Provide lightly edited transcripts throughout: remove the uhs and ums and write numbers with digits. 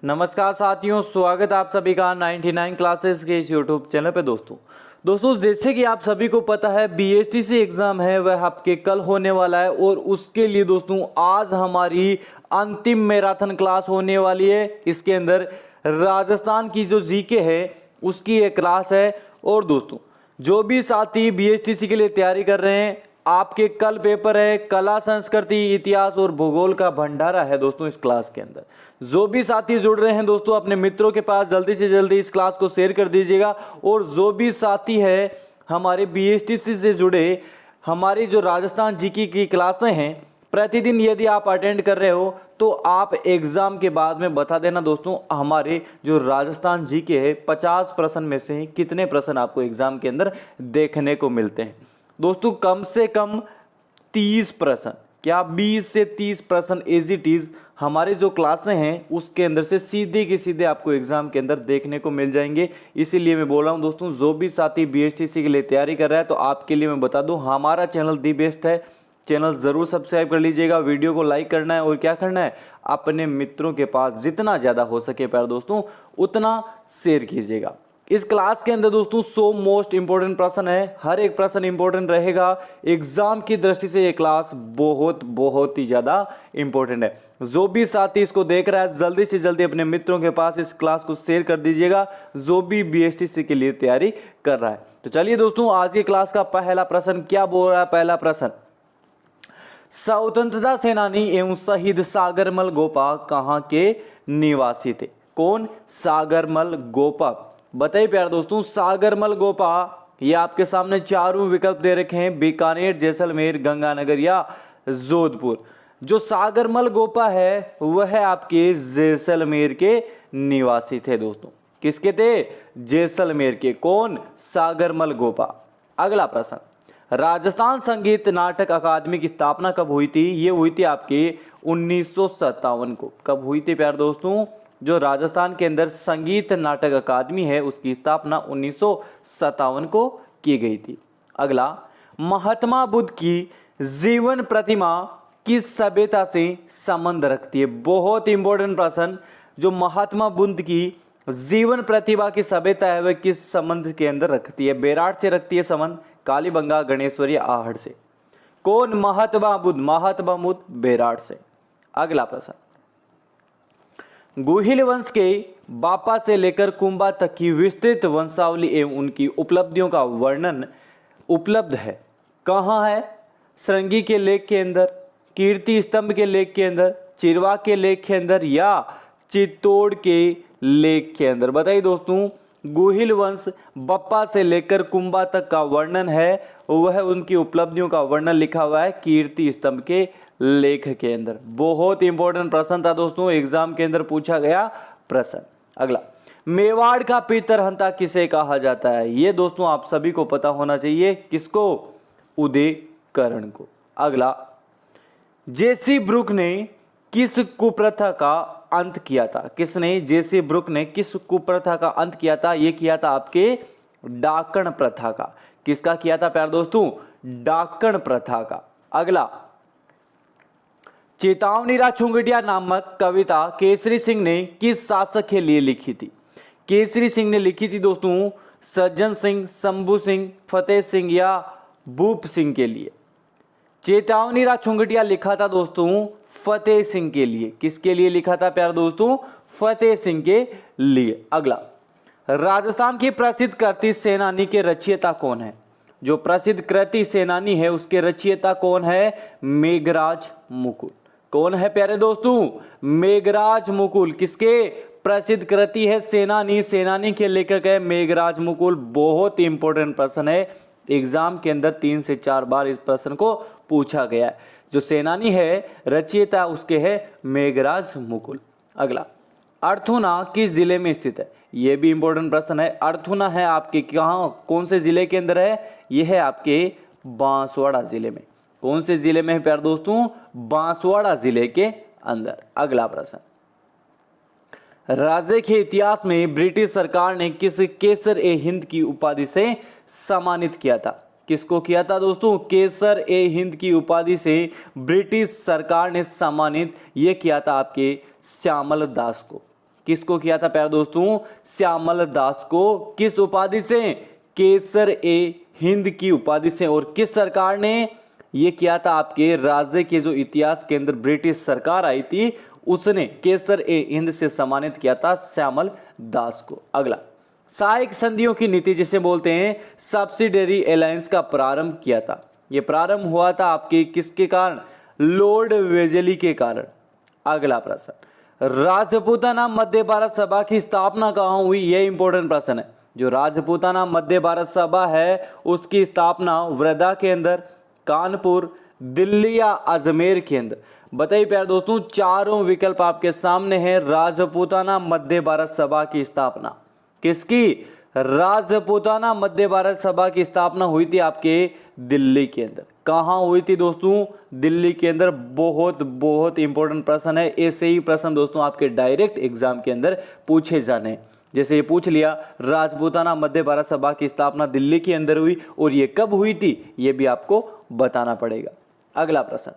नमस्कार साथियों, स्वागत आप सभी का 99 क्लासेस के इस यूट्यूब चैनल पे। दोस्तों जैसे कि आप सभी को पता है बीएसटीसी एग्जाम है वह आपके कल होने वाला है और उसके लिए दोस्तों आज हमारी अंतिम मैराथन क्लास होने वाली है। इसके अंदर राजस्थान की जो जीके है उसकी एक क्लास है। और दोस्तों जो भी साथी बीएसटीसी के लिए तैयारी कर रहे हैं, आपके कल पेपर है, कला संस्कृति इतिहास और भूगोल का भंडारा है दोस्तों। इस क्लास के अंदर जो भी साथी जुड़ रहे हैं दोस्तों, अपने मित्रों के पास जल्दी से जल्दी इस क्लास को शेयर कर दीजिएगा। और जो भी साथी है हमारे बीएसटीसी से जुड़े, हमारी जो राजस्थान जीके की क्लासें हैं प्रतिदिन यदि आप अटेंड कर रहे हो तो आप एग्जाम के बाद में बता देना दोस्तों, हमारे जो राजस्थान जीके है 50 प्रश्न में से कितने प्रश्न आपको एग्जाम के अंदर देखने को मिलते हैं। दोस्तों कम से कम 30 प्रश्न, क्या 20 से 30 प्रश्न एज इट इज हमारे जो क्लासें हैं उसके अंदर से सीधे के सीधे आपको एग्जाम के अंदर देखने को मिल जाएंगे। इसीलिए मैं बोल रहा हूं दोस्तों, जो भी साथी बीएसटीसी के लिए तैयारी कर रहा है तो आपके लिए मैं बता दूं हमारा चैनल दी बेस्ट है। चैनल जरूर सब्सक्राइब कर लीजिएगा, वीडियो को लाइक करना है और क्या करना है, अपने मित्रों के पास जितना ज़्यादा हो सके प्यारे दोस्तों उतना शेयर कीजिएगा। इस क्लास के अंदर दोस्तों 100 मोस्ट इंपोर्टेंट प्रश्न है, हर एक प्रश्न इंपोर्टेंट रहेगा। एग्जाम की दृष्टि से ये क्लास बहुत ही ज़्यादा इंपॉर्टेंट है। जो भी साथी इसको देख रहा है जल्दी से जल्दी अपने मित्रों के पास इस क्लास को शेयर कर दीजिएगा, जो भी बीएसटीसी के लिए तैयारी कर रहा है। तो चलिए दोस्तों आज की क्लास का पहला प्रश्न क्या बोल रहा है। पहला प्रश्न, स्वतंत्रता सेनानी एवं शहीद सागरमल गोपा कहाँ के निवासी थे? कौन? सागरमल गोपा। बताइए प्यारे दोस्तों, सागरमल गोपा, ये आपके सामने चारों विकल्प दे रखे हैं, बीकानेर, जैसलमेर, गंगानगर या जोधपुर। जो सागरमल गोपा है वह आपके जैसलमेर के निवासी थे दोस्तों। किसके थे? जैसलमेर के। कौन? सागरमल गोपा। अगला प्रश्न, राजस्थान संगीत नाटक अकादमी की स्थापना कब हुई थी? ये हुई थी आपके 1957 को। कब हुई थी प्यारे दोस्तों? जो राजस्थान के अंदर संगीत नाटक अकादमी है उसकी स्थापना 1957 को की गई थी। अगला, महात्मा बुद्ध की जीवन प्रतिमा किस सभ्यता से संबंध रखती है? बहुत इंपॉर्टेंट प्रश्न। जो महात्मा बुद्ध की जीवन प्रतिभा की सभ्यता है वह किस संबंध के अंदर रखती है? बेराट से रखती है संबंध, कालीबंगा, गणेश्वरी, आहड़ से। कौन? महात्मा बुद्ध। महात्मा बुद्ध बेराट से। अगला प्रश्न, गुहिल वंश के बापा से लेकर कुंभा तक की विस्तृत वंशावली एवं उनकी उपलब्धियों का वर्णन उपलब्ध है। कहाँ है? श्रृंगी के लेख के अंदर, कीर्ति स्तंभ के लेख के अंदर, चिरवा के लेख के अंदर या चित्तौड़ के लेख के अंदर। बताइए दोस्तों, गुहिल वंश बप्पा से लेकर कुंभा तक का वर्णन है वह उनकी उपलब्धियों का वर्णन लिखा हुआ है कीर्ति स्तंभ के लेख के अंदर। बहुत इंपॉर्टेंट प्रश्न था दोस्तों, एग्जाम के अंदर पूछा गया प्रश्न। अगला, मेवाड़ का पितरहंता किसे कहा जाता है? ये दोस्तों आप सभी को पता होना चाहिए। किसको? उदयकरण को। अगला, जेसी ब्रुक ने किस कुप्रथा का अंत किया था? किसने? जेसी ब्रुक ने किस कुप्रथा का अंत किया था? ये किया था आपके डाकण प्रथा का। किसका किया था प्यारे दोस्तों? डाकण प्रथा का। अगला, चेतावनी राजचुंगटिया नामक कविता केसरी सिंह ने किस शासक के लिए लिखी थी? केसरी सिंह ने लिखी थी दोस्तों सज्जन सिंह, शंभू सिंह, फतेह सिंह या भूप सिंह के लिए। चेतावनी राजचुंगटिया लिखा था दोस्तों फतेह सिंह के लिए। किसके लिए लिखा था प्यारे दोस्तों? फतेह सिंह के लिए। अगला, राजस्थान की प्रसिद्ध कृति सेनानी के रचयिता कौन है? जो प्रसिद्ध कृति सेनानी है उसके रचयिता कौन है? मेघराज मुकुल। कौन है प्यारे दोस्तों? मेघराज मुकुल। किसके? प्रसिद्ध कृति है सेनानी, सेनानी के लेखक है मेघराज मुकुल। बहुत इंपॉर्टेंट प्रश्न है, एग्जाम के अंदर 3 से 4 बार इस प्रश्न को पूछा गया है। जो सेनानी है रचयिता उसके है मेघराज मुकुल। अगला, अर्थुना किस जिले में स्थित है? यह भी इंपॉर्टेंट प्रश्न है। अर्थुना है आपके कहाँ, कौन से जिले के अंदर है? यह है आपके बांसवाड़ा जिले में। कौन से जिले में है प्यारे दोस्तों? बांसवाड़ा जिले के अंदर। अगला प्रश्न, राज्य के इतिहास में ब्रिटिश सरकार ने किस केसर ए हिंद की उपाधि से सम्मानित किया था? किसको किया था दोस्तों? केसर ए हिंद की उपाधि से ब्रिटिश सरकार ने सम्मानित ये किया था आपके श्यामल दास को। किसको किया था प्यारे दोस्तों? श्यामल दास को। किस उपाधि से? केसर ए हिंद की उपाधि से। और किस सरकार ने ये किया था? आपके राज्य के जो इतिहास के अंदर ब्रिटिश सरकार आई थी उसने केसर ए हिंद से सम्मानित किया था श्यामल दास को। अगला, सहायक संधियों की नीति जिसे बोलते हैं सब्सिडरी अलायंस का प्रारंभ किया था। यह प्रारंभ हुआ था आपके किसके कारण? लॉर्ड वेजेली के कारण। अगला प्रश्न, राजपूताना मध्य भारत सभा की स्थापना कहाँ हुई? यह इंपॉर्टेंट प्रश्न है। जो राजपूताना मध्य भारत सभा है उसकी स्थापना वर्धा के अंदर, कानपुर, दिल्ली या अजमेर के अंदर। बताइए प्यारे दोस्तों, चारों विकल्प आपके सामने हैं। राजपूताना मध्य भारत सभा की स्थापना किसकी? राजपूताना मध्य भारत सभा की स्थापना हुई थी आपके दिल्ली के अंदर। कहां हुई थी दोस्तों? दिल्ली के अंदर। बहुत बहुत इंपॉर्टेंट प्रश्न है। ऐसे ही प्रश्न दोस्तों आपके डायरेक्ट एग्जाम के अंदर पूछे जाने हैं। जैसे ये पूछ लिया राजपूताना मध्य भारत सभा की स्थापना दिल्ली के अंदर हुई और ये कब हुई थी ये भी आपको बताना पड़ेगा। अगला प्रश्न,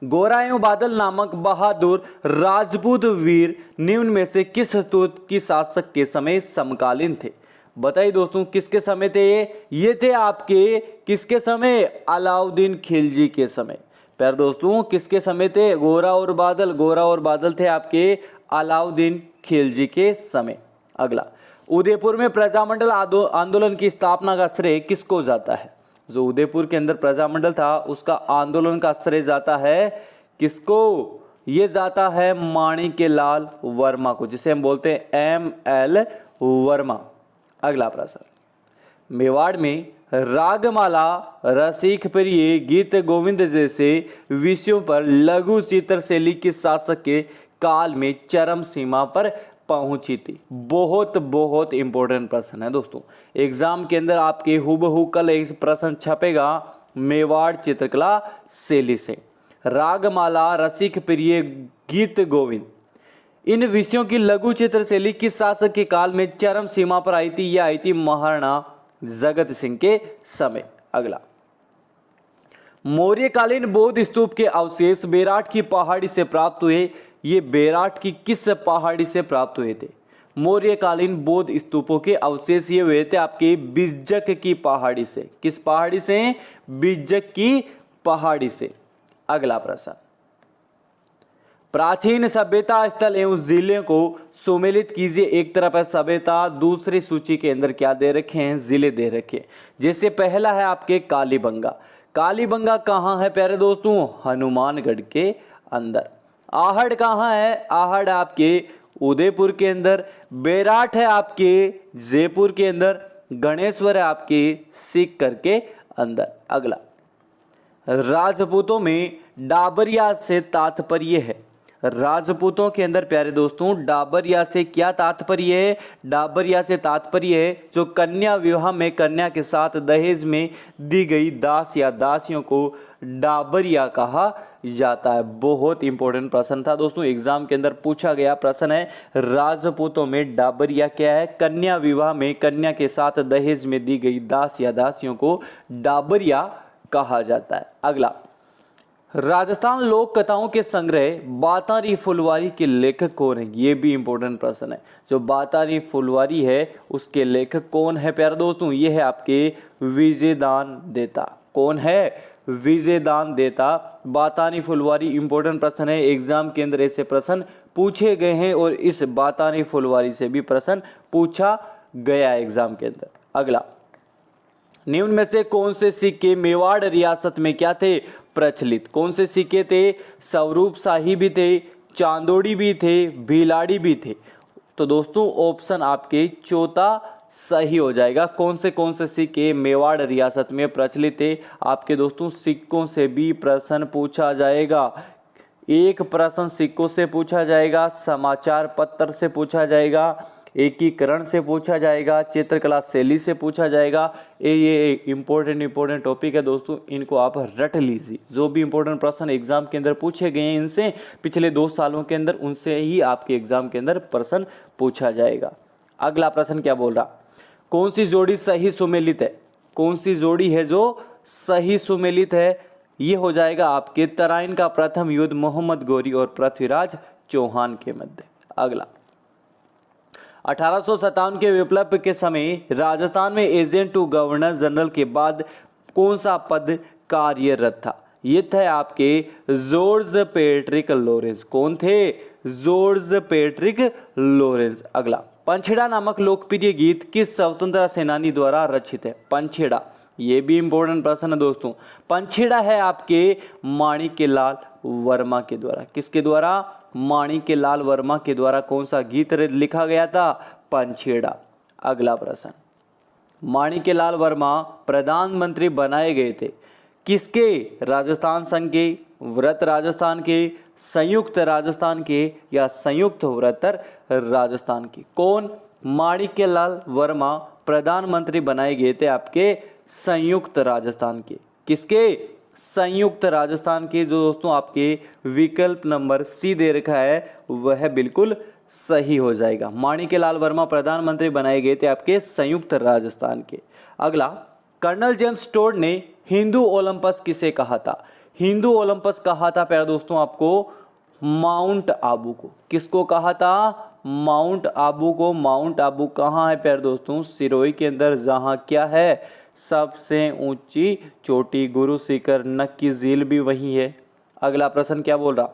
गोरा एवं बादल नामक बहादुर राजपूत वीर निम्न में से किस तुर्की शासक के समय समकालीन थे? बताइए दोस्तों किसके समय थे ये थे आपके किसके समय? अलाउद्दीन खिलजी के समय। प्यारे दोस्तों किसके समय थे? गोरा और बादल थे आपके अलाउद्दीन खिलजी के समय। अगला, उदयपुर में प्रजामंडल आंदोलन की स्थापना का श्रेय किसको जाता है? जो उदयपुर के अंदर प्रजामंडल था उसका आंदोलन का श्रेय जाता है किसको? ये जाता है माणिक्यलाल वर्मा को, जिसे हम बोलते हैं ML वर्मा। अगला प्रश्न, मेवाड़ में रागमाला, रसिक प्रिय, गीत गोविंद जैसे विषयों पर लघु चित्र शैली किस शासक के काल में चरम सीमा पर पहुंची थी? बहुत बहुत इंपॉर्टेंट प्रश्न है दोस्तों। एग्जाम के अंदर आपके हुबहू कल एक प्रश्न छपेगा मेवाड़ चित्रकला शैली से। रागमाला, रसिक प्रिय, गीत गोविंद, इन विषयों की लघु चित्र शैली किस शासक के काल में चरम सीमा पर आई थी? यह आई थी महाराणा जगत सिंह के समय। अगला, मौर्यकालीन बौद्ध स्तूप के अवशेष बेराट की पहाड़ी से प्राप्त हुए। ये बेराट की किस पहाड़ी से प्राप्त हुए थे? मौर्यकालीन बौद्ध स्तूपों के अवशेष ये हुए थे आपके बिज्जक की पहाड़ी से। किस पहाड़ी से? बिज्जक की पहाड़ी से। अगला प्रश्न, प्राचीन सभ्यता स्थल एवं जिले को सुमेलित कीजिए। एक तरफ है सभ्यता, दूसरी सूची के अंदर क्या दे रखे हैं? जिले दे रखे हैं। जैसे पहला है आपके कालीबंगा। कालीबंगा कहाँ है प्यारे दोस्तों? हनुमानगढ़ के अंदर। आहड़ कहाँ है? आहड़ आपके उदयपुर के अंदर। बेराट है आपके जयपुर के अंदर। गणेश्वर है आपके सीकर के अंदर। अगला, राजपूतों में डाबरिया से तात्पर्य है। राजपूतों के अंदर प्यारे दोस्तों डाबरिया से क्या तात्पर्य है? डाबरिया से तात्पर्य है जो कन्या विवाह में कन्या के साथ दहेज में दी गई दास या दासियों को डाबरिया कहा जाता है। बहुत इंपॉर्टेंट प्रश्न था दोस्तों, एग्जाम के अंदर पूछा गया प्रश्न है। राजपूतों में डाबरिया क्या है? कन्या विवाह में कन्या के साथ दहेज में दी गई दास या दासियों को डाबरिया कहा जाता है। अगला, राजस्थान लोक कथाओं के संग्रह बातारी फुलवारी के लेखक कौन है? ये भी इंपॉर्टेंट प्रश्न है। जो बातारी फुलवारी है उसके लेखक कौन है प्यारे दोस्तों? ये है आपके विजयदान देता। कौन है? विजयदान देता। बातारी फुलवारी इंपॉर्टेंट प्रश्न है। एग्जाम के अंदर ऐसे प्रश्न पूछे गए हैं और इस बातारी फुलवारी से भी प्रश्न पूछा गया एग्जाम के अंदर। अगला, निम्न में से कौन से सिक्के मेवाड़ रियासत में क्या थे? प्रचलित। कौन से सिक्के थे? स्वरूप शाही भी थे, चांदोड़ी भी थे, भिलाड़ी भी थे। तो दोस्तों ऑप्शन आपके चौथा सही हो जाएगा। कौन से सिक्के मेवाड़ रियासत में प्रचलित थे? आपके दोस्तों सिक्कों से भी प्रश्न पूछा जाएगा। एक प्रश्न सिक्कों से पूछा जाएगा, समाचार पत्र से पूछा जाएगा, एकीकरण से पूछा जाएगा, चित्रकला शैली से पूछा जाएगा। ये इंपॉर्टेंट टॉपिक है दोस्तों, इनको आप रट लीजिए। जो भी इंपॉर्टेंट प्रश्न एग्जाम के अंदर पूछे गए हैं इनसे पिछले 2 सालों के अंदर, उनसे ही आपके एग्जाम के अंदर प्रश्न पूछा जाएगा। अगला प्रश्न क्या बोल रहा? कौन सी जोड़ी सही सुमेलित है? कौन सी जोड़ी है जो सही सुमेलित है? ये हो जाएगा आपके तराइन का प्रथम युद्ध मोहम्मद गौरी और पृथ्वीराज चौहान के मध्य। अगला, 1857 के विप्लव के समय राजस्थान में एजेंट टू गवर्नर जनरल के बाद कौन सा पद कार्यरत था? ये थे आपके जॉर्ज पैट्रिक लॉरेंस। कौन थे? George Patrick Lawrence. अगला, पंछेड़ा नामक लोकप्रिय गीत किस स्वतंत्रता सेनानी द्वारा रचित है? पंछेड़ा, ये भी इंपॉर्टेंट प्रश्न है दोस्तों। पंछेड़ा है आपके माणिक्यलाल वर्मा के द्वारा। किसके द्वारा? माणिक्यलाल वर्मा के द्वारा कौन सा गीत लिखा गया था? पंछेड़ा। अगला प्रश्न, माणिक्यलाल वर्मा प्रधानमंत्री बनाए गए थे किसके? राजस्थान संघ के, व्रत राजस्थान के, संयुक्त राजस्थान के या संयुक्त व्रत राजस्थान के? कौन? माणिक्यलाल वर्मा प्रधानमंत्री बनाए गए थे आपके संयुक्त राजस्थान के। किसके? संयुक्त राजस्थान के। जो दोस्तों आपके विकल्प नंबर सी दे रखा है वह बिल्कुल सही हो जाएगा। माणिक्यलाल वर्मा प्रधानमंत्री बनाए गए थे आपके संयुक्त राजस्थान के। अगला, कर्नल जेम्स टोड ने हिंदू ओलंपस किसे कहा था? हिंदू ओलंपस कहा था प्यारे दोस्तों आपको माउंट आबू को। किसको कहा था? माउंट आबू को। माउंट आबू कहाँ है प्यारे दोस्तों? सिरोही के अंदर, जहाँ क्या है सबसे ऊंची चोटी गुरु शिखर नक की झील भी वही है। अगला प्रश्न क्या बोल रहा?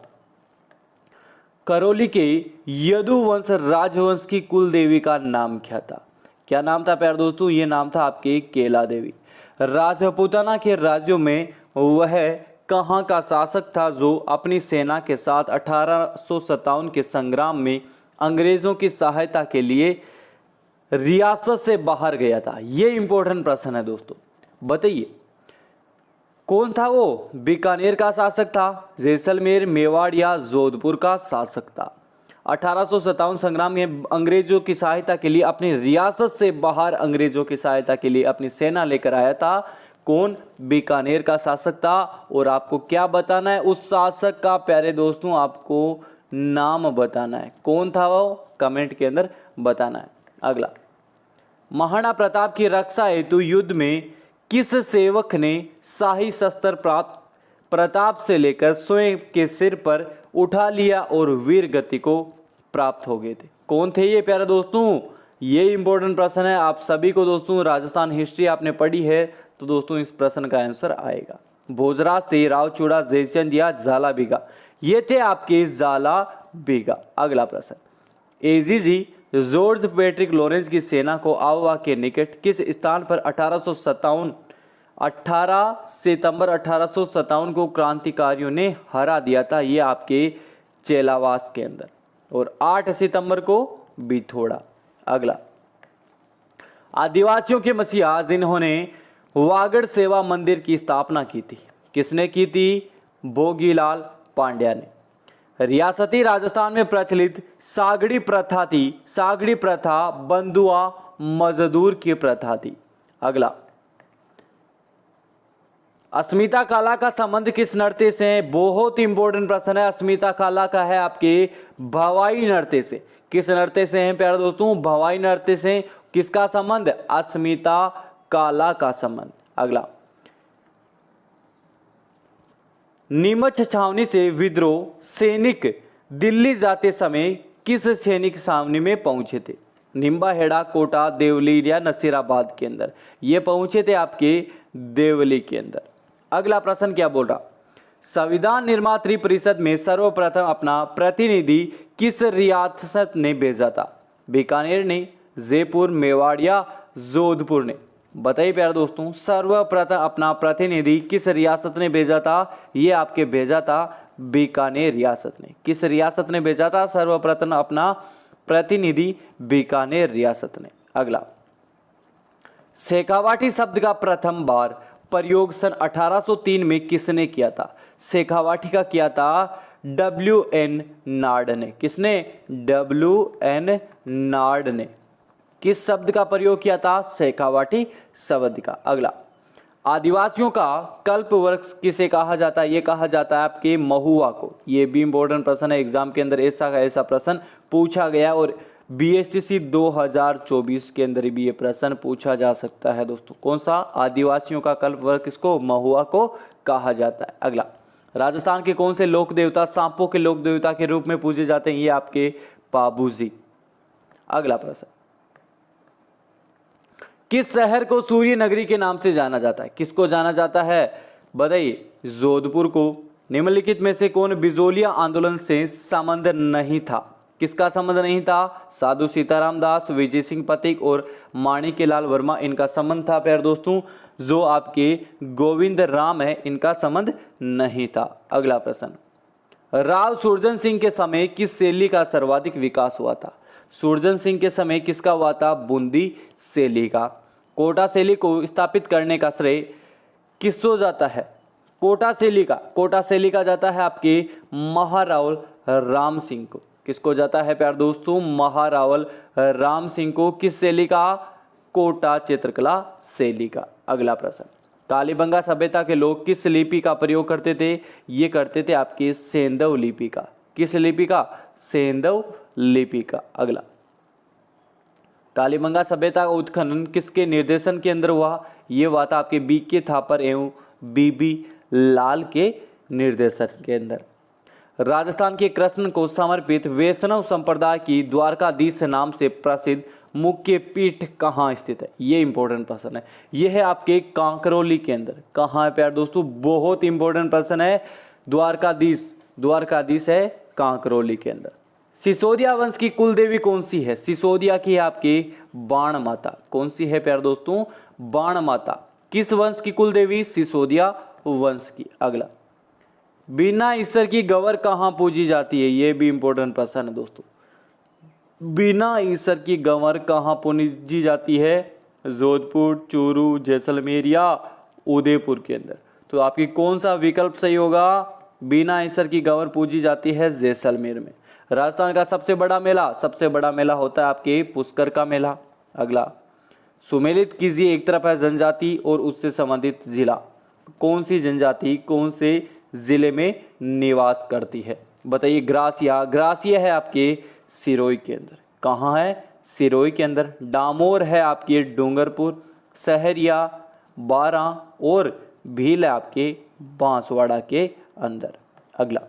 करौली के यदुवंश राजवंश की कुल देवी का नाम क्या था? क्या नाम था प्यारे दोस्तों? ये नाम था आपकी केला देवी। राजपूताना के राज्यों में वह कहाँ का शासक था जो अपनी सेना के साथ 1857 के संग्राम में अंग्रेजों की सहायता के लिए रियासत से बाहर गया था? ये इंपॉर्टेंट प्रश्न है दोस्तों, बताइए कौन था वो? बीकानेर का शासक था, जैसलमेर, मेवाड़ या जोधपुर का शासक था? 1857 संग्राम में अंग्रेजों की सहायता के लिए अपनी रियासत से बाहर अंग्रेजों की सहायता के लिए अपनी सेना लेकर आया था। कौन? बीकानेर का शासक था। और आपको क्या बताना है? उस शासक का प्यारे दोस्तों आपको नाम बताना है। कौन था वो? कमेंट के अंदर बताना है। अगला, महाराणा प्रताप की रक्षा हेतु युद्ध में किस सेवक ने शाही शस्त्र प्राप्त प्रताप से लेकर स्वयं के सिर पर उठा लिया और वीर गति को प्राप्त हो गए थे? कौन थे ये प्यारे दोस्तों? ये इंपॉर्टेंट प्रश्न है। आप सभी को दोस्तों राजस्थान हिस्ट्री आपने पढ़ी है तो दोस्तों इस प्रश्न का आंसर आएगा। भोजराज थे, रावचूड़ा, जयचंद या झाला बीघा? ये थे आपके झाला बीघा। अगला प्रश्न, एजीजी जॉर्ज पैट्रिक लॉरेंस की सेना को आवा के निकट किस स्थान पर 18 सितंबर 1857 को क्रांतिकारियों ने हरा दिया था? ये आपके चेलावास के अंदर। और 8 सितंबर को बिथोड़ा। अगला, आदिवासियों के मसीहा जिन्होंने वागड़ सेवा मंदिर की स्थापना की थी, किसने की थी? भोगीलाल पांड्या ने। रियासती राजस्थान में प्रचलित सागड़ी प्रथा थी। सागड़ी प्रथा बंधुआ मजदूर की प्रथा थी। अगला, अस्मिता काला का संबंध किस नृत्य से है? बहुत इंपॉर्टेंट प्रश्न है। अस्मिता काला का है आपके भवाई नृत्य से। किस नृत्य से है प्यारे दोस्तों? भवाई नृत्य से। किसका संबंध? अस्मिता काला का संबंध। अगला, नीमच छावनी से विद्रोह सैनिक दिल्ली जाते समय किस सैनिक छावनी में पहुंचे थे? निम्बाहेड़ा, कोटा, देवली या नसीराबाद के अंदर? ये पहुंचे थे आपके देवली के अंदर। अगला प्रश्न क्या बोल रहा? संविधान निर्मात्री परिषद में सर्वप्रथम अपना प्रतिनिधि किस रियासत ने भेजा था? बीकानेर ने, जयपुर, मेवाड़ या जोधपुर ने? बताइए प्यारे दोस्तों, सर्वप्रथम अपना प्रतिनिधि किस रियासत ने भेजा था? ये आपके भेजा था बीकानेर रियासत ने। किस रियासत ने भेजा था सर्वप्रथम अपना प्रतिनिधि? बीकानेर रियासत ने। अगला, शेखावाटी शब्द का प्रथम बार प्रयोग सन 1803 में किसने किया था? शेखावाटी का किया था W.N. नाड ने। किसने? W.N. नाड ने। किस शब्द का प्रयोग किया था? शेखावाटी शब्द का। अगला, आदिवासियों का कल्प वृक्ष किसे कहा जाता है? ये कहा जाता है आपके महुआ को। ये भी इंपॉर्टेंट प्रश्न है, एग्जाम के अंदर ऐसा प्रश्न पूछा गया और BSTC 2024 के अंदर भी ये प्रश्न पूछा जा सकता है दोस्तों। कौन सा? आदिवासियों का कल्प वृक्ष किसको? महुआ को कहा जाता है। अगला, राजस्थान के कौन से लोक देवता सांपों के लोक देवता के रूप में पूजे जाते हैं? ये आपके पाबूजी। अगला प्रश्न, किस शहर को सूर्य नगरी के नाम से जाना जाता है? किसको जाना जाता है बताइए? जोधपुर को। निम्नलिखित में से कौन बिजोलिया आंदोलन से संबंध नहीं था? किसका संबंध नहीं था? साधु सीताराम दास, विजय सिंह पथिक और माणिक्यलाल वर्मा, इनका संबंध था प्यारे दोस्तों। जो आपके गोविंद राम है, इनका संबंध नहीं था। अगला प्रश्न, राव सुरजन सिंह के समय किस शैली का सर्वाधिक विकास हुआ था? सुरजन सिंह के समय किसका हुआ था? बूंदी शैली का। कोटा शैली को स्थापित करने का श्रेय किसको जाता है? कोटा शैली का जाता है आपके महारावल राम सिंह को। किसको जाता है प्यारे दोस्तों? महारावल राम सिंह को। किस शैली का? कोटा चित्रकला शैली का। अगला प्रश्न, कालीबंगा सभ्यता के लोग किस लिपि का प्रयोग करते थे? ये करते थे आपके सेंधव लिपि का। किस लिपि का? सेंधव लिपि का। अगला, कालीबंगा सभ्यता का उत्खनन किसके निर्देशन के अंदर हुआ? ये हुआ था आपके BK थापर एवं BB लाल के निर्देशन के अंदर। राजस्थान के कृष्ण को समर्पित वैष्णव संप्रदाय की द्वारकाधीश नाम से प्रसिद्ध मुख्य पीठ कहाँ स्थित है? ये इंपॉर्टेंट प्रश्न है। ये है आपके कांकरोली के अंदर। कहाँ है प्यारे दोस्तों? बहुत इंपॉर्टेंट प्रश्न है। द्वारकाधीश है कांकरोली के अंदर। सिसोदिया वंश की कुल देवी कौन सी है? सिसोदिया की है आपकी बाण माता। कौन सी है प्यारे दोस्तों? बाण माता। किस वंश की कुल देवी? सिसोदिया वंश की। अगला, बिना ईश्वर की गवर कहाँ पूजी जाती है? ये भी इंपॉर्टेंट प्रश्न है दोस्तों। बिना ईश्वर की गंवर कहाँ पूजी जाती है? जोधपुर, चूरू, जैसलमेर या उदयपुर के अंदर। तो आपकी कौन सा विकल्प सही होगा? बिना ईश्वर की गंवर पूजी जाती है जैसलमेर में। राजस्थान का सबसे बड़ा मेला होता है आपके पुष्कर का मेला। अगला, सुमेलित कीजिए, एक तरफ है जनजाति और उससे संबंधित जिला। कौन सी जनजाति कौन से जिले में निवास करती है? बताइए। ग्रासिया है आपके सिरोही के अंदर। कहाँ है? सिरोही के अंदर। डामोर है आपके डूंगरपुर, सहरिया, बारा और भील है आपके बांसवाड़ा के अंदर। अगला,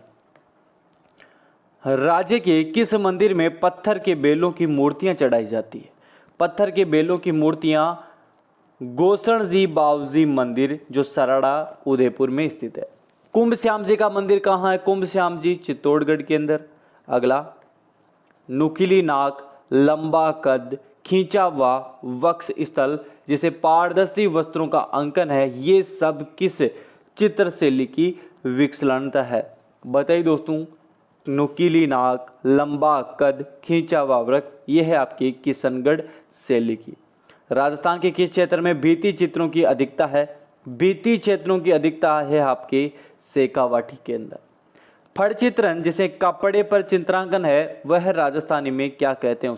राज्य के किस मंदिर में पत्थर के बेलों की मूर्तियां चढ़ाई जाती है? पत्थर के बेलों की मूर्तियां गोसण जी बावजी मंदिर जो सराड़ा उदयपुर में स्थित है। कुंभ श्याम जी का मंदिर कहाँ है? कुंभ श्याम जी चित्तौड़गढ़ के अंदर। अगला, नुकीली नाक, लंबा कद, खींचा हुआ वक्ष स्थल जिसे पारदर्शी वस्त्रों का अंकन है, ये सब किस चित्र शैली की विकलनता है? बताइए दोस्तों। नुकीली नाक, लंबा कद, खींचा हुआ वक्ष, ये है आपकी किशनगढ़ शैली की। राजस्थान के किस क्षेत्र में भित्ति चित्रों की अधिकता है? भित्ति चित्रों की अधिकता है आपके शेखावाटी के अंदर। फड़ चित्रण जिसे कपड़े पर चित्रांकन है, वह राजस्थानी में क्या कहते हैं?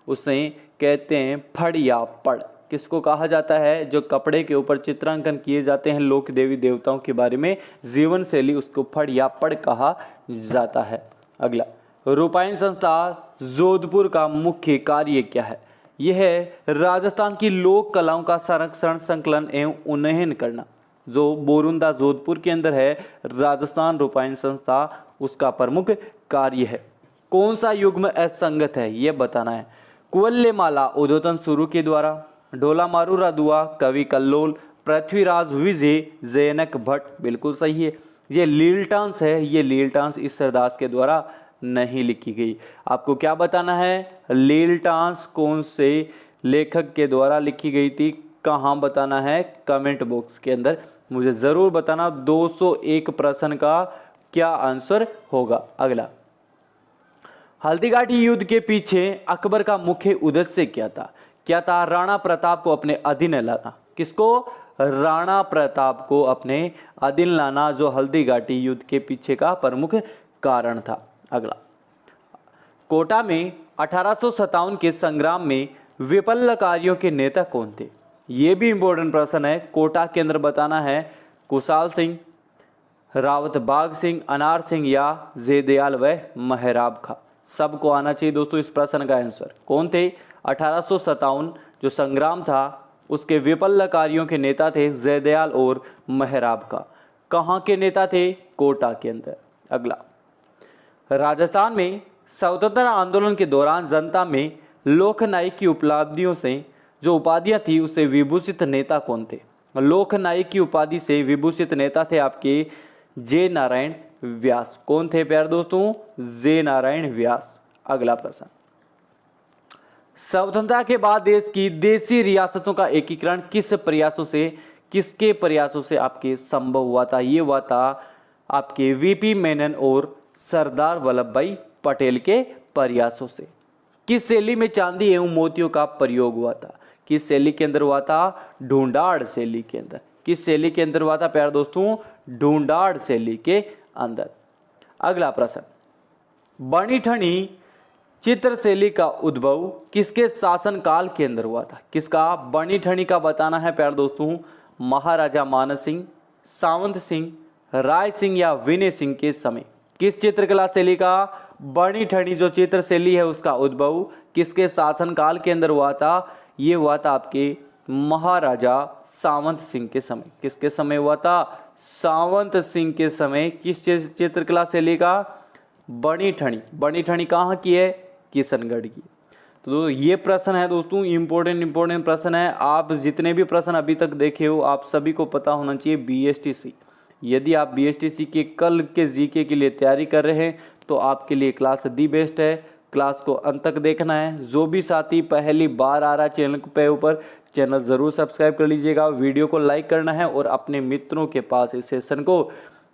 उसे कहते हैं फड़ या पड़। किसको कहा जाता है? जो कपड़े के ऊपर चित्रांकन किए जाते हैं लोक देवी देवताओं के बारे में, जीवन शैली, उसको फड़ या पड़ कहा जाता है। अगला, रूपायन संस्था जोधपुर का मुख्य कार्य क्या है? यह है राजस्थान की लोक कलाओं का संरक्षण, संकलन एवं उन्नयन करना। जो बोरुंदा जोधपुर के अंदर है राजस्थान रूपायन संस्था, उसका प्रमुख कार्य है। कौन सा युग्म असंगत है? यह बताना है। कुवल्यमाला उद्योतन शुरू के द्वारा, ढोला मारू रादुआ, कवि कल्लोल, पृथ्वीराज विजय, जैनक भट्ट, बिल्कुल सही है। ये लीलटांस है, ये लीलटांस ईश्वरदास के द्वारा नहीं लिखी गई। आपको क्या बताना है? लीलटांस कौन से लेखक के द्वारा लिखी गई थी? कहाँ बताना है? कमेंट बॉक्स के अंदर मुझे जरूर बताना। 201 प्रश्न का क्या आंसर होगा। अगला, हल्दीघाटी युद्ध के पीछे अकबर का मुख्य उद्देश्य क्या था? क्या था? राणा प्रताप को अपने अधीन लाना। किसको? राणा प्रताप को अपने अधीन लाना, जो हल्दीघाटी युद्ध के पीछे का प्रमुख कारण था। अगला, कोटा में 1857 के संग्राम में विप्लवकारियों के नेता कौन थे? ये भी इंपॉर्टेंट प्रश्न है। कोटा के अंदर बताना है कुशाल सिंह, रावत बाग सिंह, अनार सिंह या जयदयाल व महराब खां। सबको आना चाहिए दोस्तों इस प्रश्न का आंसर। कौन थे? 1857 जो संग्राम था उसके विप्लवकारियों के नेता थे जयदयाल और महराब खां। कहाँ के नेता थे? कोटा के अंदर। अगला, राजस्थान में स्वतंत्रता आंदोलन के दौरान जनता में लोकनायक की उपलब्धियों से जो उपाधियां थी उससे विभूषित नेता कौन थे? लोकनायक की उपाधि से विभूषित नेता थे आपके जे नारायण व्यास। कौन थे प्यारे दोस्तों? जे नारायण व्यास। अगला प्रश्न, स्वतंत्रता के बाद देश की देशी रियासतों का एकीकरण किसके प्रयासों से आपके संभव हुआ था? ये हुआ था आपके वीपी मेनन और सरदार वल्लभ भाई पटेल के प्रयासों से। किस शैली में चांदी एवं मोतियों का प्रयोग हुआ था? किस शैली के अंदर हुआ था? ढूंढाड़ शैली के अंदर। किस शैली के अंदर हुआ था प्यारे दोस्तों? ढूंढाड़ शैली के अंदर। अगला प्रश्न, बनी ठनी चित्र शैली का उद्भव किसके शासन काल के अंदर हुआ था? किसका? बनी ठनी का बताना है प्यारे दोस्तों, महाराजा मानस सिंह, सावंत सिंह, राय सिंह या विनय सिंह के समय। किस चित्रकला शैली का? बनी ठनी जो चित्र शैली है उसका उद्भव किसके शासन काल के अंदर हुआ था? ये हुआ था आपके महाराजा सावंत सिंह के समय। किसके समय हुआ था? सावंत सिंह के समय। किस चित्रकला शैली का? बनी ठनी। बनी ठनी कहाँ की है? किशनगढ़ की। तो ये प्रश्न है दोस्तों, इंपॉर्टेंट प्रश्न है। आप जितने भी प्रश्न अभी तक देखे हो आप सभी को पता होना चाहिए बीएसटीसी। यदि आप बीएसटीसी के कल के जीके के लिए तैयारी कर रहे हैं तो आपके लिए क्लास दी बेस्ट है। क्लास को अंत तक देखना है। जो भी साथी पहली बार आ रहा है चैनल पे ऊपर, चैनल ज़रूर सब्सक्राइब कर लीजिएगा, वीडियो को लाइक करना है और अपने मित्रों के पास इस सेशन को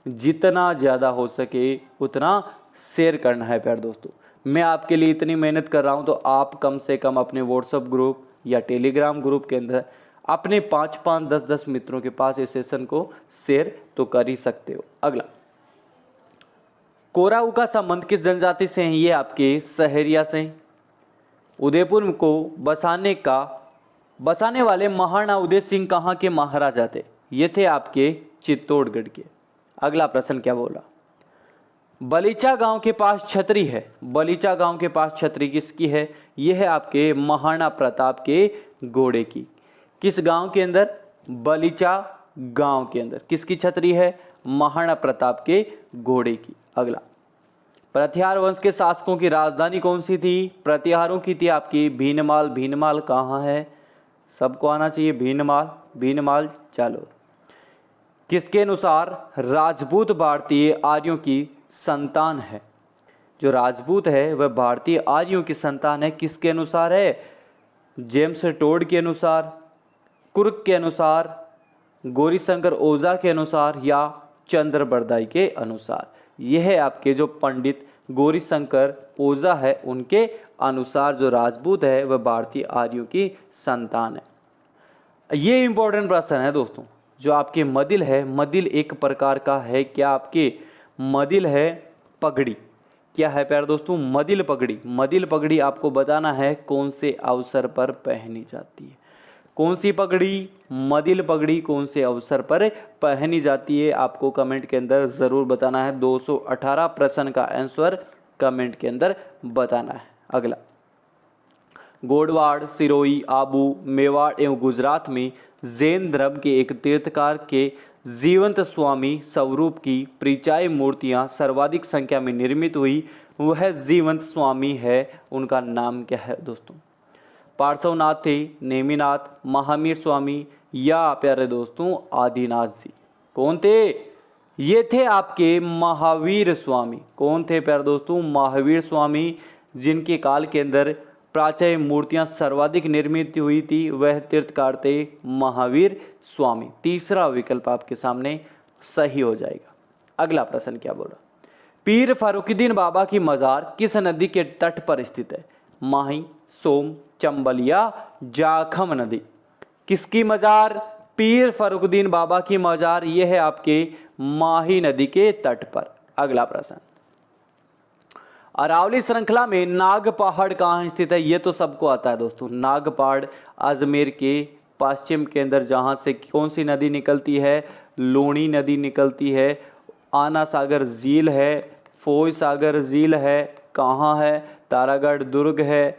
जितना ज़्यादा हो सके उतना शेयर करना है प्यारे दोस्तों। मैं आपके लिए इतनी मेहनत कर रहा हूं तो आप कम से कम अपने व्हाट्सएप ग्रुप या टेलीग्राम ग्रुप के अंदर अपने 5-5, 10-10 मित्रों के पास इस सेशन को शेयर तो कर ही सकते हो। अगला, कोराऊ का संबंध किस जनजाति से है? ये आपके सहरिया से। उदयपुर को बसाने वाले महाराणा उदय सिंह कहाँ के महाराजा थे? ये थे आपके चित्तौड़गढ़ के। अगला प्रश्न क्या बोला? बलीचा गांव के पास छतरी है। बलीचा गांव के पास छतरी किसकी है? यह है आपके महाराणा प्रताप के घोड़े की। किस गांव के अंदर? बलीचा गांव के अंदर। किसकी छतरी है? महाराणा प्रताप के घोड़े की। अगला, प्रत्याहार वंश के शासकों की राजधानी कौन सी थी? प्रत्याहारों की थी आपकी भीनमाल। भीनमाल कहाँ है? सबको आना चाहिए भीनमाल जालोर। किसके अनुसार राजपूत भारतीय आर्यों की संतान है? जो राजपूत है वह भारतीय आर्यों की संतान है। किसके अनुसार है? जेम्स टोड के अनुसार, कुर्क के अनुसार, गौरीशंकर ओझा के अनुसार या चंद्र बरदाई के अनुसार। यह है आपके जो पंडित गौरीशंकर ओझा है उनके अनुसार जो राजपूत है वह भारतीय आर्यों की संतान है। ये इंपॉर्टेंट प्रश्न है दोस्तों। जो आपके मदिल है, मदिल एक प्रकार का है क्या? आपके मदिल है पगड़ी। क्या है प्यारे दोस्तों? मदिल पगड़ी। मदिल पगड़ी आपको बताना है कौन से अवसर पर पहनी जाती है। कौन सी पगड़ी? मदिल पगड़ी कौन से अवसर पर पहनी जाती है? आपको कमेंट के अंदर ज़रूर बताना है। 218 प्रश्न का आंसर कमेंट के अंदर बताना है। अगला, गोडवाड़, सिरोही, आबू, मेवाड़ एवं गुजरात में जैन धर्म के एक तीर्थकार के जीवंत स्वामी स्वरूप की परिचाय मूर्तियां सर्वाधिक संख्या में निर्मित हुई। वह जीवंत स्वामी है, उनका नाम क्या है दोस्तों? पार्श्वनाथ थे, नेमिनाथ, महावीर स्वामी या प्यारे दोस्तों आदिनाथ जी। कौन थे? ये थे आपके महावीर स्वामी। कौन थे प्यारे दोस्तों? महावीर स्वामी, जिनके काल के अंदर प्राचीन मूर्तियां सर्वाधिक निर्मित हुई थी। वह तीर्थकार थे महावीर स्वामी। तीसरा विकल्प आपके सामने सही हो जाएगा। अगला प्रश्न क्या बोला? पीर फारुकीद्दीन बाबा की मजार किस नदी के तट पर स्थित है? माही, सोम, चंबल या जाखम नदी। किसकी मजार? पीर फारुकीद्दीन बाबा की मजार। यह है आपके माही नदी के तट पर। अगला प्रश्न, अरावली श्रृंखला में नाग पहाड़ कहाँ स्थित है? ये तो सबको आता है दोस्तों। नाग पहाड़ अजमेर के पश्चिम के अंदर, जहाँ से कौन सी नदी निकलती है? लूणी नदी निकलती है। आना सागर झील है, फोय सागर झील है, कहाँ है? तारागढ़ दुर्ग है।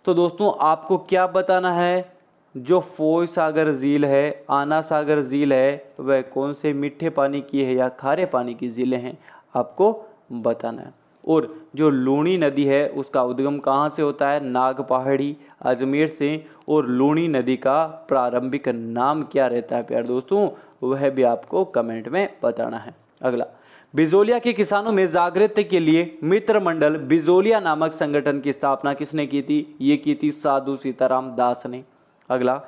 तो दोस्तों आपको क्या बताना है? जो फोय सागर झील है, आना सागर झील है, वह कौन से मीठे पानी की है या खारे पानी की झीलें हैं? आपको बताना है। और जो लूणी नदी है उसका उद्गम कहाँ से होता है? नाग पहाड़ी अजमेर से। और लूणी नदी का प्रारंभिक नाम क्या रहता है प्यारे दोस्तों? वह भी आपको कमेंट में बताना है। अगला, बिजोलिया के किसानों में जागृति के लिए मित्र मंडल बिजोलिया नामक संगठन की स्थापना किसने की थी? ये की थी साधु सीताराम दास ने। अगला,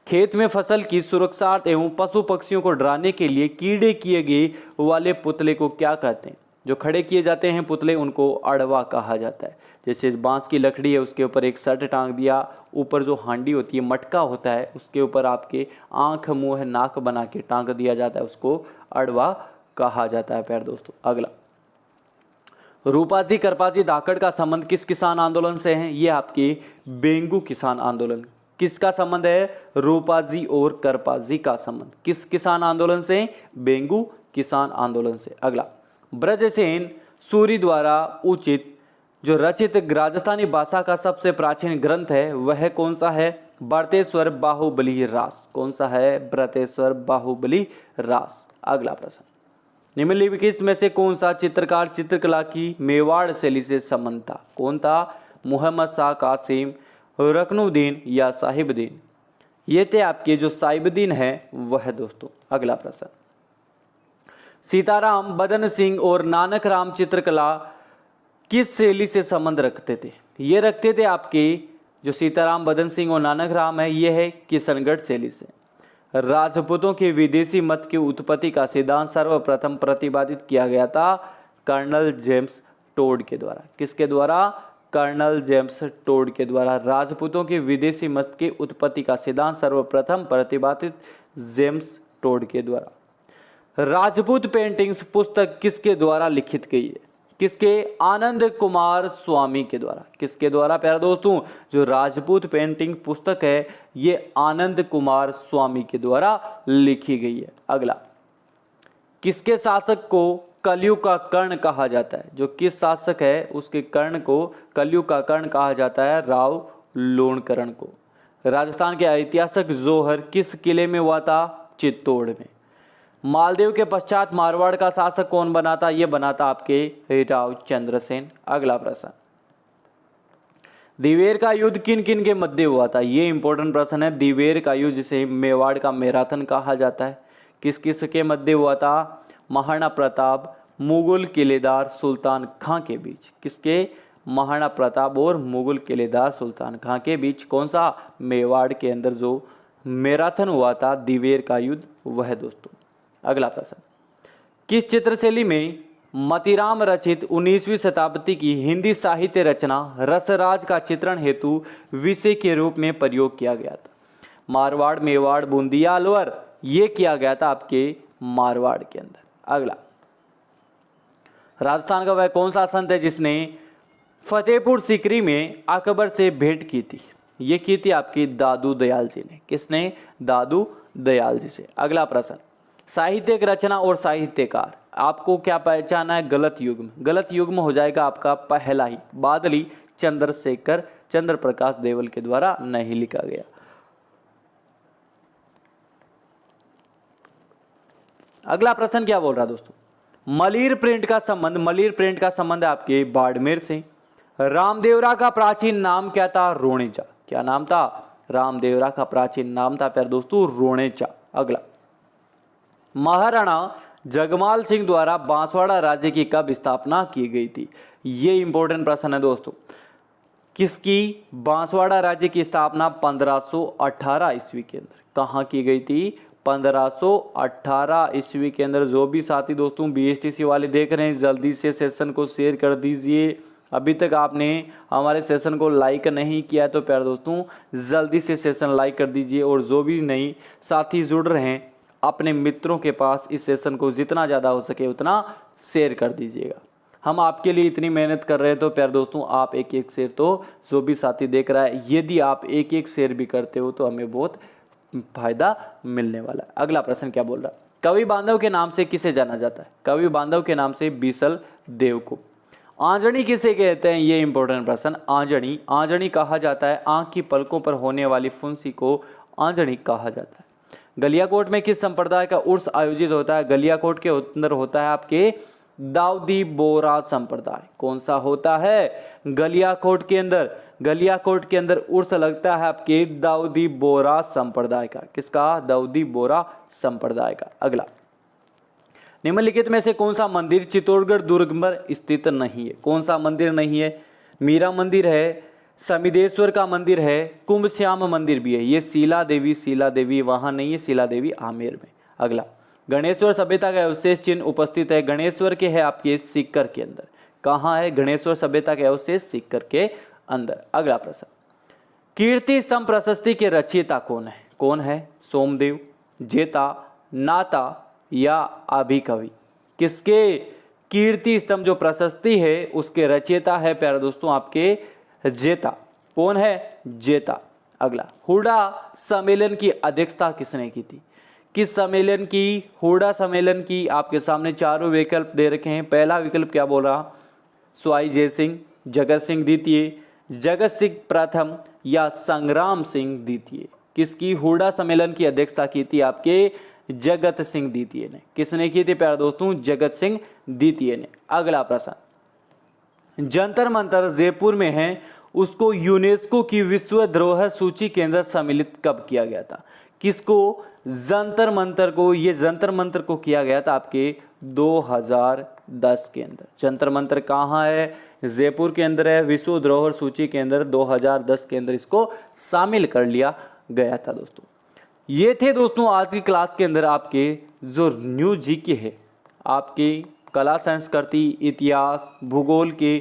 खेत में फसल की सुरक्षा एवं पशु पक्षियों को डराने के लिए कीड़े किए गए वाले पुतले को क्या कहते हैं? जो खड़े किए जाते हैं पुतले, उनको अड़वा कहा जाता है। जैसे बांस की लकड़ी है, उसके ऊपर एक सट टांग दिया, ऊपर जो हांडी होती है, मटका होता है, उसके ऊपर आपके आंख मुंह नाक बना के टांग दिया जाता है, उसको अड़वा कहा जाता है प्यारे दोस्तों। अगला, रूपाजी करपाजी धाकड़ का संबंध किस किसान आंदोलन से है? ये आपके बेंगू किसान आंदोलन। किसका संबंध है? रूपाजी और करपाजी का संबंध किस किसान आंदोलन से? बेंगू किसान आंदोलन से। अगला, ब्रजसेन सूरी द्वारा उचित जो रचित राजस्थानी भाषा का सबसे प्राचीन ग्रंथ है वह कौन सा है? बृहतेश्वर बाहुबली रास। कौन सा है? बृहतेश्वर बाहुबली रास। अगला प्रश्न, निम्नलिखित में से कौन सा चित्रकार चित्रकला की मेवाड़ शैली से संबंध था? कौन था? मोहम्मद शाह कासिम, रकनुद्दीन या साहिबुद्दीन? ये थे आपके जो साहिबुद्दीन है वह दोस्तों। अगला प्रश्न, सीताराम बदन सिंह और नानक राम चित्रकला किस शैली से संबंध रखते थे? ये रखते थे आपके जो सीताराम बदन सिंह और नानक राम है, ये है किशनगढ़ शैली से। राजपूतों के विदेशी मत की उत्पत्ति का सिद्धांत सर्वप्रथम प्रतिपादित किया गया था कर्नल जेम्स टोड के द्वारा। किसके द्वारा? कर्नल जेम्स टोड के द्वारा राजपूतों के विदेशी मत की उत्पत्ति का सिद्धांत सर्वप्रथम प्रतिपादित जेम्स टोड के द्वारा। राजपूत पेंटिंग्स पुस्तक किसके द्वारा लिखित गई है? किसके? आनंद कुमार स्वामी के द्वारा। किसके द्वारा प्यारे दोस्तों? जो राजपूत पेंटिंग पुस्तक है ये आनंद कुमार स्वामी के द्वारा लिखी गई है। अगला, किसके शासक को कलयुग का कर्ण कहा जाता है? जो किस शासक है उसके कर्ण को कलयुग का कर्ण कहा जाता है? राव लोणकरण को। राजस्थान के ऐतिहासिक जोहर किस किले में हुआ था? चित्तौड़ में। मालदेव के पश्चात मारवाड़ का शासक कौन बना था? ये बना था आपके राव चंद्रसेन। अगला प्रश्न, दिवेर का युद्ध किन किन के मध्य हुआ था? ये इंपॉर्टेंट प्रश्न है। दिवेर का युद्ध जिसे मेवाड़ का मैराथन कहा जाता है, किस किस के मध्य हुआ था? महाराणा प्रताप मुगल किलेदार सुल्तान खां के बीच। किसके? महाराणा प्रताप और मुगल किलेदार सुल्तान खां के बीच कौन सा? मेवाड़ के अंदर जो मैराथन हुआ था दिवेर का युद्ध वह दोस्तों। अगला प्रश्न, किस चित्रशैली में मतिराम रचित 19वीं शताब्दी की हिंदी साहित्य रचना रसराज का चित्रण हेतु विषय के रूप में प्रयोग किया गया था? मारवाड़, मेवाड़, बूंदी या अलवर? ये किया गया था आपके मारवाड़ के अंदर। अगला, राजस्थान का वह कौन सा संत है जिसने फतेहपुर सीकरी में अकबर से भेंट की थी? ये की थी आपकी दादू दयाल जी ने। किसने? दादू दयाल जी से। अगला प्रश्न, साहित्यिक रचना और साहित्यकार आपको क्या पहचाना है? गलत युग्म। गलत युग्म हो जाएगा आपका पहला ही, बादली चंद्रशेखर चंद्र प्रकाश देवल के द्वारा नहीं लिखा गया। अगला प्रश्न क्या बोल रहा दोस्तों? मलिर प्रिंट का संबंध, मलिर प्रिंट का संबंध आपके बाड़मेर से। रामदेवरा का प्राचीन नाम क्या था? रोणेचा। क्या नाम था? रामदेवरा का प्राचीन नाम था प्यारे दोस्तों रोणेचा। अगला, महाराणा जगमाल सिंह द्वारा बांसवाड़ा राज्य की कब स्थापना की गई थी? ये इंपॉर्टेंट प्रश्न है दोस्तों। किसकी? बांसवाड़ा राज्य की स्थापना 1518 ईस्वी के अंदर। कहाँ की गई थी? 1518 ईस्वी के अंदर। जो भी साथी दोस्तों बीएसटीसी वाले देख रहे हैं जल्दी से सेशन को शेयर कर दीजिए। अभी तक आपने हमारे सेशन को लाइक नहीं किया तो प्यारे दोस्तों जल्दी से सेशन लाइक कर दीजिए। और जो भी नई साथी जुड़ रहे हैं अपने मित्रों के पास इस सेशन को जितना ज़्यादा हो सके उतना शेयर कर दीजिएगा। हम आपके लिए इतनी मेहनत कर रहे हैं तो प्यारे दोस्तों आप एक एक शेयर तो जो भी साथी देख रहा है यदि आप एक एक शेयर भी करते हो तो हमें बहुत फायदा मिलने वाला है। अगला प्रश्न क्या बोल रहा है? कवि बांधव के नाम से किसे जाना जाता है? कवि बांधव के नाम से बीसल देव को। आंजणी किसे कहते हैं? ये इंपॉर्टेंट प्रश्न। आंजणी, आंजणी कहा जाता है आंख की पलकों पर होने वाली फुंसी को आंजणी कहा जाता है। गलियाकोट में किस संप्रदाय का उर्स आयोजित होता है? गलियाकोट के अंदर होता है आपके दाऊदी बोहरा संप्रदाय। कौन सा होता है? गलियाकोट के अंदर, गलियाकोट के अंदर उर्स लगता है आपके दाऊदी बोहरा संप्रदाय का। किसका? दाऊदी बोहरा संप्रदाय का। अगला, निम्नलिखित में से कौन सा मंदिर चित्तौड़गढ़ दुर्ग पर स्थित नहीं है? कौन सा मंदिर नहीं है? मीरा मंदिर है, समिदेश्वर का मंदिर है, कुंभ श्याम मंदिर भी है। ये शिला देवी वहां नहीं है, शिला देवी आमेर में। अगला, गणेश्वर सभ्यता का अवशेष चिन्ह उपस्थित है गणेश्वर के है आपके सीकर के अंदर। कहाँ है? गणेश्वर सभ्यता के अवशेष सीकर के अंदर। अगला प्रश्न, कीर्ति स्तंभ प्रशस्ति के रचयिता कौन है? कौन है? सोमदेव, जेता, नाता या अभिकवि? किसके कीर्ति स्तंभ जो प्रशस्ति है उसके रचयिता है प्यारे दोस्तों आपके जेता। कौन है? जेता। अगला, हुडा सम्मेलन की अध्यक्षता किसने की थी? किस सम्मेलन की? हुडा सम्मेलन की। आपके सामने चारों विकल्प दे रखे हैं। पहला विकल्प क्या बोल रहा? स्वाई जय सिंह, जगत सिंह द्वितीय, जगत सिंह प्रथम या संग्राम सिंह द्वितीय? किसकी हुडा सम्मेलन की अध्यक्षता की थी? आपके जगत सिंह द्वितीय ने। किसने की थी प्यारे दोस्तों? जगत सिंह द्वितीय ने। अगला प्रश्न, जंतर मंतर जयपुर में है, उसको यूनेस्को की विश्व धरोहर सूची के अंदर सम्मिलित कब किया गया था? किसको? जंतर मंतर को। ये जंतर मंतर को किया गया था आपके 2010 के अंदर। जंतर मंतर कहाँ है? जयपुर के अंदर है। विश्व धरोहर सूची के अंदर 2010 के अंदर इसको शामिल कर लिया गया था दोस्तों। ये थे दोस्तों आज की क्लास के अंदर आपके जो न्यू जीके है, आपके कला संस्कृति इतिहास भूगोल के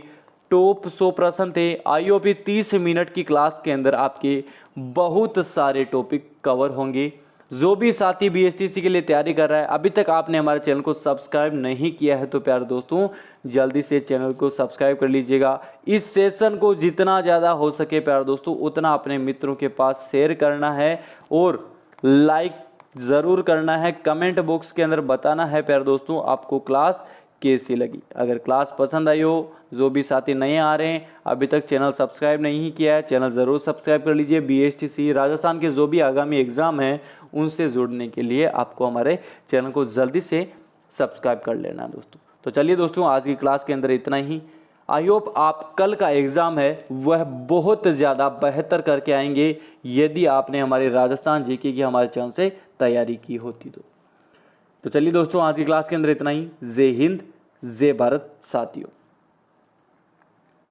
टॉप 100 प्रश्न थे। आईओपी 30 मिनट की क्लास के अंदर आपके बहुत सारे टॉपिक कवर होंगे। जो भी साथी बीएसटीसी के लिए तैयारी कर रहा है, अभी तक आपने हमारे चैनल को सब्सक्राइब नहीं किया है तो प्यारे दोस्तों जल्दी से चैनल को सब्सक्राइब कर लीजिएगा। इस सेशन को जितना ज़्यादा हो सके प्यारे दोस्तों उतना अपने मित्रों के पास शेयर करना है और लाइक ज़रूर करना है। कमेंट बॉक्स के अंदर बताना है प्यारे दोस्तों आपको क्लास कैसी लगी। अगर क्लास पसंद आई हो, जो भी साथी नए आ रहे हैं अभी तक चैनल सब्सक्राइब नहीं किया है, चैनल ज़रूर सब्सक्राइब कर लीजिए। बीएसटीसी राजस्थान के जो भी आगामी एग्ज़ाम हैं उनसे जुड़ने के लिए आपको हमारे चैनल को जल्दी से सब्सक्राइब कर लेना दोस्तों। तो चलिए दोस्तों आज की क्लास के अंदर इतना ही। आई होप आप कल का एग्ज़ाम है वह बहुत ज़्यादा बेहतर करके आएंगे यदि आपने हमारे राजस्थान जीके की हमारे चैनल से तैयारी की होती तो चलिए दोस्तों आज की क्लास के अंदर इतना ही। जय हिंद, जय भारत साथियों।